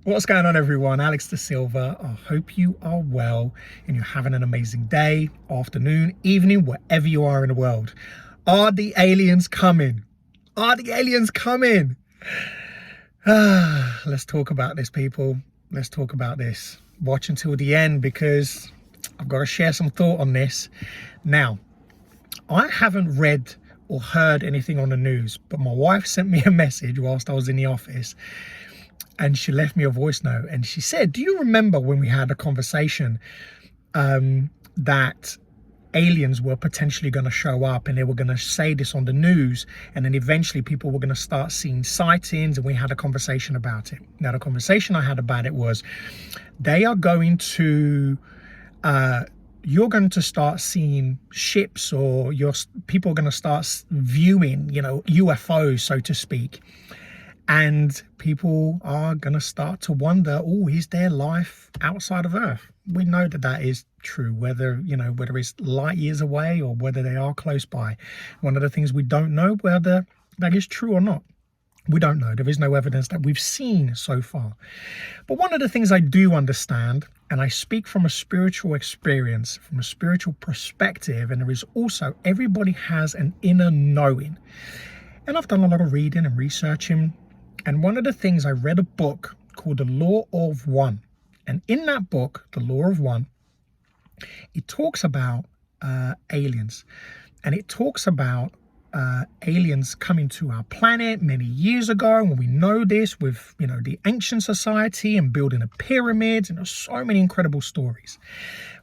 What's going on, everyone? Alex Da Silva. I hope you are well and you're having an amazing day, afternoon, evening, wherever you are in the world. Are the aliens coming? Are the aliens coming? Let's talk about this, people. Let's talk about this. Watch until the end because I've got to share some thought on this. Now, I haven't read or heard anything on the news, but my wife sent me a message whilst I was in the office. And she left me a voice note and she said, do you remember when we had a conversation that aliens were potentially going to show up and they were going to say this on the news, and then eventually people were going to start seeing sightings, and we had a conversation about it. Now, the conversation I had about it was they are going to, you're going to start seeing ships, or people are going to start viewing, UFOs, so to speak. And people are going to start to wonder, oh, is there life outside of Earth? We know that that is true, whether it's light years away or whether they are close by. One of the things we don't know, whether that is true or not. We don't know. There is no evidence that we've seen so far. But one of the things I do understand, and I speak from a spiritual experience, from a spiritual perspective, and there is also, everybody has an inner knowing. And I've done a lot of reading and researching. And one of the things, I read a book called The Law of One. And in that book, The Law of One, it talks about aliens. And it talks about aliens coming to our planet many years ago. And we know this with, the ancient society and building the pyramids. And there's so many incredible stories.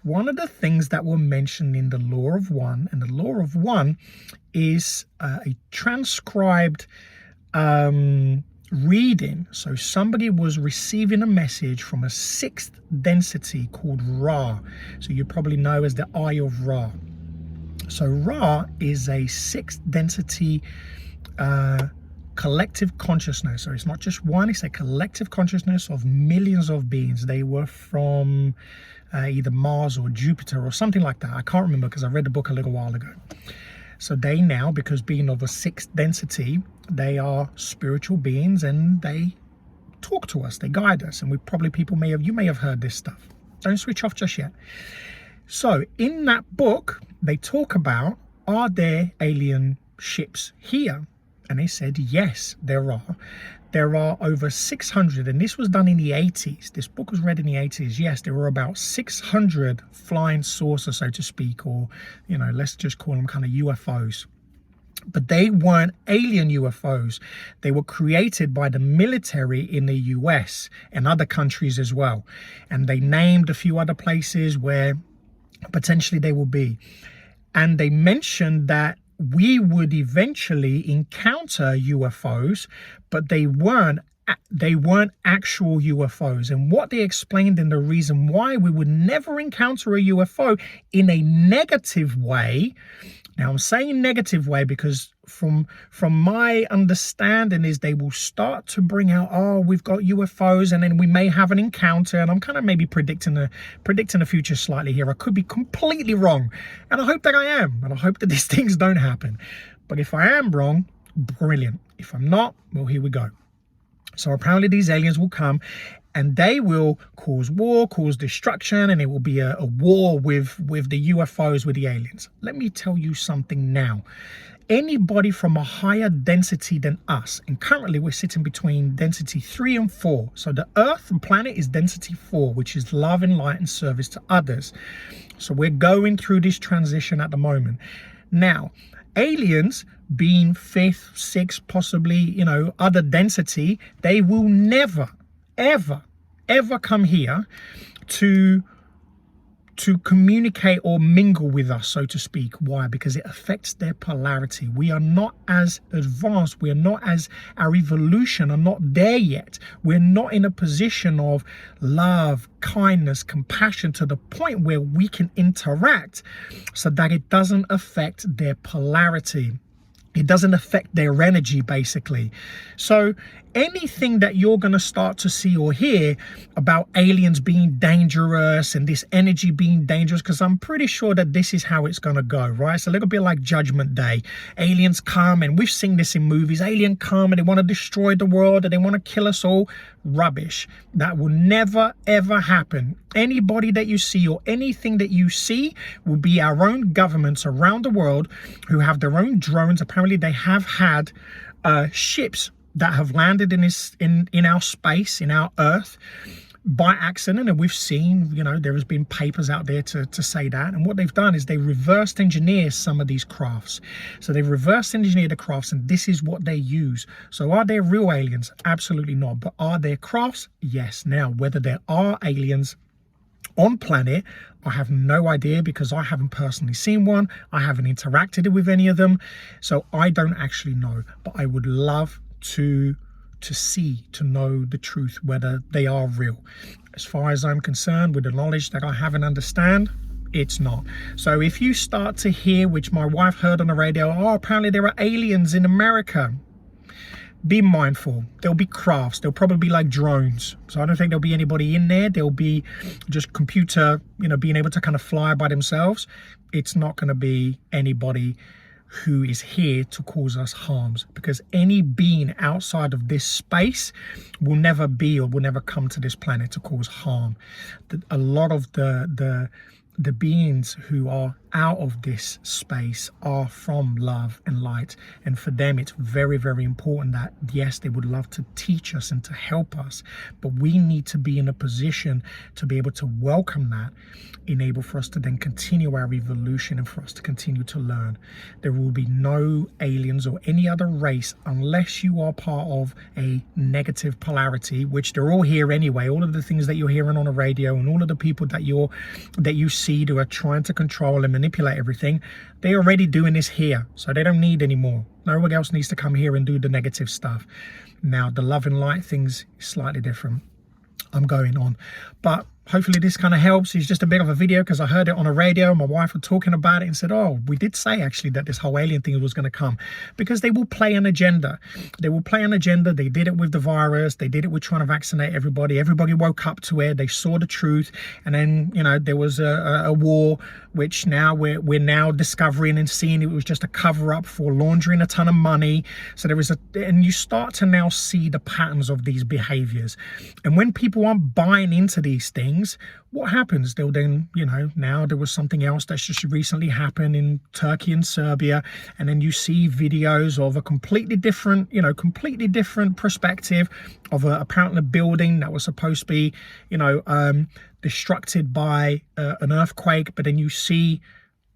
One of the things that were mentioned in The Law of One, and The Law of One is a transcribed reading. So somebody was receiving a message from a sixth density called Ra. So you probably know as the Eye of Ra. So Ra is a sixth density collective consciousness. So it's not just one, it's a collective consciousness of millions of beings. They were from either Mars or Jupiter or something like that. I can't remember because I read the book a little while ago. So they now, because being of a sixth density, they are spiritual beings and they talk to us, they guide us. And you may have heard this stuff. Don't switch off just yet. So in that book, they talk about, are there alien ships here? And they said, yes, there are. There are over 600, and this was done in the 80s. This book was read in the 80s. Yes, there were about 600 flying saucers, so to speak, or, let's just call them kind of UFOs. But they weren't alien UFOs. They were created by the military in the US and other countries as well. And they named a few other places where potentially they will be. And they mentioned that we would eventually encounter UFOs, but they weren't actual UFOs. And what they explained, and the reason why we would never encounter a UFO in a negative way. Now, I'm saying negative way because from my understanding is they will start to bring out, oh, we've got UFOs, and then we may have an encounter. And I'm kind of maybe predicting the future slightly here. I could be completely wrong. And I hope that I am. And I hope that these things don't happen. But if I am wrong, brilliant. If I'm not, well, here we go. So apparently these aliens will come and they will cause war, cause destruction, and it will be a war with the UFOs, with the aliens. Let me tell you something now. Anybody from a higher density than us, and currently we're sitting between density 3 and 4. So the Earth and planet is density 4, which is love and light and service to others. So we're going through this transition at the moment. Now, aliens being 5th, 6th, possibly, other density, they will never, ever come here to communicate or mingle with us, so to speak. Why? Because it affects their polarity. We are not as advanced. We are not as, our evolution are not there yet. We're not in a position of love, kindness, compassion to the point where we can interact so that it doesn't affect their polarity. It doesn't affect their energy, basically. So anything that you're going to start to see or hear about aliens being dangerous and this energy being dangerous, because I'm pretty sure that this is how it's going to go, right? It's a little bit like Judgment Day. Aliens come, and we've seen this in movies. Aliens come and they want to destroy the world and they want to kill us all. Rubbish. That will never, ever happen. Anybody that you see or anything that you see will be our own governments around the world who have their own drones. Apparently they have had ships that have landed in our space, in our Earth, by accident. And we've seen, you know, there has been papers out there to say that. And what they've done is they reversed engineer some of these crafts. So they've reversed engineered the crafts, and this is what they use. So are there real aliens? Absolutely not. But are there crafts? Yes. Now, whether there are aliens on planet, I have no idea, because I haven't personally seen one. I haven't interacted with any of them, so I don't actually know. But I would love to know the truth, whether they are real. As far as I'm concerned, with the knowledge that I have and understand, it's not. So if you start to hear, which my wife heard on the radio, oh, apparently there are aliens in America, be mindful. There'll be crafts. They'll probably be like drones. So I don't think there'll be anybody in there. There'll be just computer, you know, being able to kind of fly by themselves. It's not going to be anybody who is here to cause us harms, because any being outside of this space will never be or will never come to this planet to cause harm. A lot of the beings who are out of this space are from love and light, and for them it's very, very important that, yes, they would love to teach us and to help us, but we need to be in a position to be able to welcome that, enable for us to then continue our evolution and for us to continue to learn. There will be no aliens or any other race unless you are part of a negative polarity, which they're all here anyway. All of the things that you're hearing on the radio and all of the people that you see who are trying to control and manipulate everything, they're already doing this here, so they don't need any more. No one else needs to come here and do the negative stuff. Now the love and light things is slightly different. I'm going on, but hopefully this kind of helps. It's just a bit of a video because I heard it on a radio. My wife was talking about it and said, oh, we did say actually that this whole alien thing was going to come, because they will play an agenda. They will play an agenda. They did it with the virus. They did it with trying to vaccinate everybody. Everybody woke up to it. They saw the truth. And then, you know, there was a war, which now we're now discovering and seeing it was just a cover up for laundering a ton of money. So there was and you start to now see the patterns of these behaviors. And when people aren't buying into these things, what happens? They'll then, you know, now there was something else that's just recently happened in Turkey and Serbia, and then you see videos of a completely different, you know, completely different perspective of apparently a building that was supposed to be, you know, destructed by an earthquake, but then you see,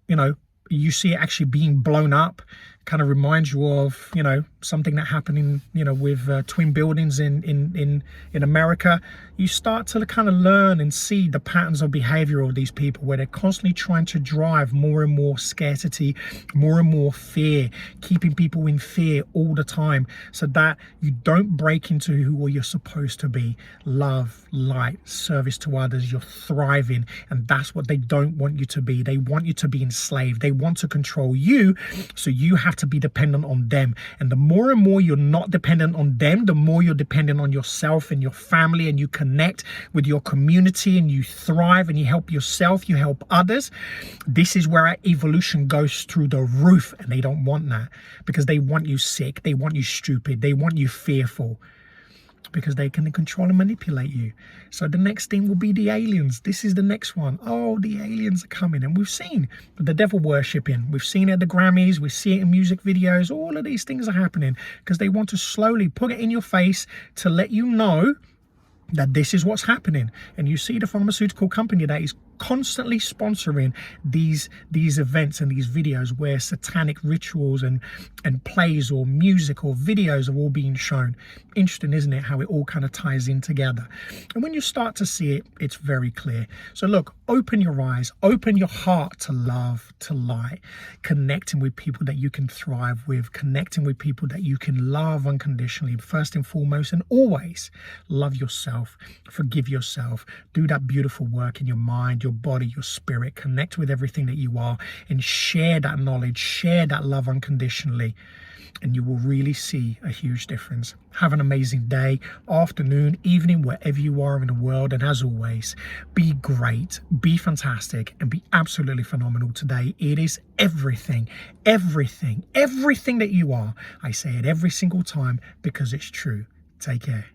you know, you see it actually being blown up. Kind of reminds you of, you know, something that happened in, you know, with twin buildings in America. You start to kind of learn and see the patterns of behavior of these people, where they're constantly trying to drive more and more scarcity, more and more fear, keeping people in fear all the time, so that you don't break into who you're supposed to be. Love, light, service to others. You're thriving, and that's what they don't want you to be. They want you to be enslaved. They want to control you, so you have to be dependent on them. And the more and more you're not dependent on them, the more you're dependent on yourself and your family, and you connect with your community and you thrive and you help yourself, you help others. This is where our evolution goes through the roof, and they don't want that, because they want you sick, they want you stupid, they want you fearful, because they can control and manipulate you. So the next thing will be the aliens. This is the next one. Oh, the aliens are coming. And we've seen the devil worshipping. We've seen it at the Grammys. We see it in music videos. All of these things are happening because they want to slowly put it in your face to let you know that this is what's happening. And you see the pharmaceutical company that is constantly sponsoring these events and these videos where satanic rituals and plays or music or videos are all being shown. Interesting, isn't it, how it all kind of ties in together? And when you start to see it, it's very clear. So look, open your eyes, open your heart to love, to light, connecting with people that you can thrive with, connecting with people that you can love unconditionally, first and foremost, and always love yourself, forgive yourself, do that beautiful work in your mind, your your body, your spirit, connect with everything that you are, and share that knowledge, share that love unconditionally, and you will really see a huge difference. Have an amazing day, afternoon, evening, wherever you are in the world. And as always, be great, be fantastic, and be absolutely phenomenal today. It is everything, everything, everything that you are. I say it every single time because it's true. Take care.